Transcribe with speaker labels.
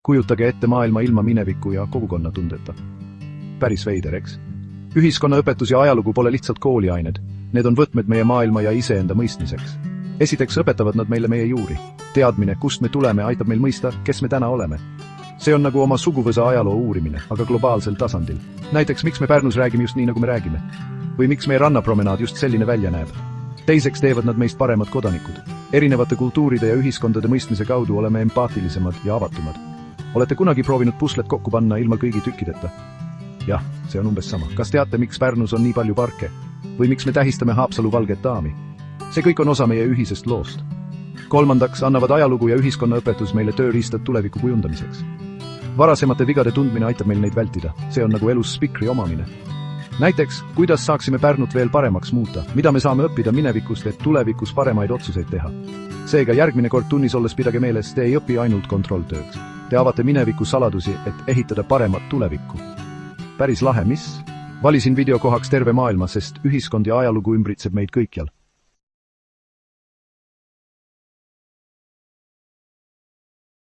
Speaker 1: Kujutage ette maailma ilma mineviku ja kogukonnatundeta. Päris veider, eks? Ühiskonnaõpetus ja ajalugu pole lihtsalt kooliained. Need on võtmed meie maailma ja iseenda mõistmiseks. Esiteks õpetavad nad meile meie juuri. Teadmine, kust me tuleme, aitab meil mõista, kes me täna oleme. See on nagu oma suguvõsa ajaloo uurimine, aga globaalsel tasandil. Näiteks, miks me Pärnus räägime just nii, nagu me räägime? Või miks meie rannapromenaad just selline välja näeb? Teiseks teevad nad meist paremad kodanikud. Erinevate kultuuride ja ühiskondade mõistmise kaudu oleme empaatilisemad ja avatumad. Olete kunagi proovinud puslet kokku panna ilma kõigi tükkideta? Jah, see on umbes sama. Kas teate, miks Pärnus on nii palju parke? Või miks me tähistame Haapsalu valget daami? See kõik on osa meie ühisest loost. Kolmandaks annavad ajalugu ja ühiskonnaõpetus meile tööriistad tuleviku kujundamiseks. Varasemate vigade tundmine aitab meil neid vältida. See on nagu elus spikri omamine. Näiteks, kuidas saaksime Pärnut veel paremaks muuta? Mida me saame õppida minevikust, et tulevikus paremaid otsuseid teha? Seega järgmine kord tunnis olles pidage meeles, te ei õpi ainult kontrolltööks. Te avate mineviku saladusi, et ehitada paremat tulevikku. Päris lahe, mis? Valisin video kohaks terve maailma, sest ühiskond ja ajalugu ümbritseb meid kõikjal.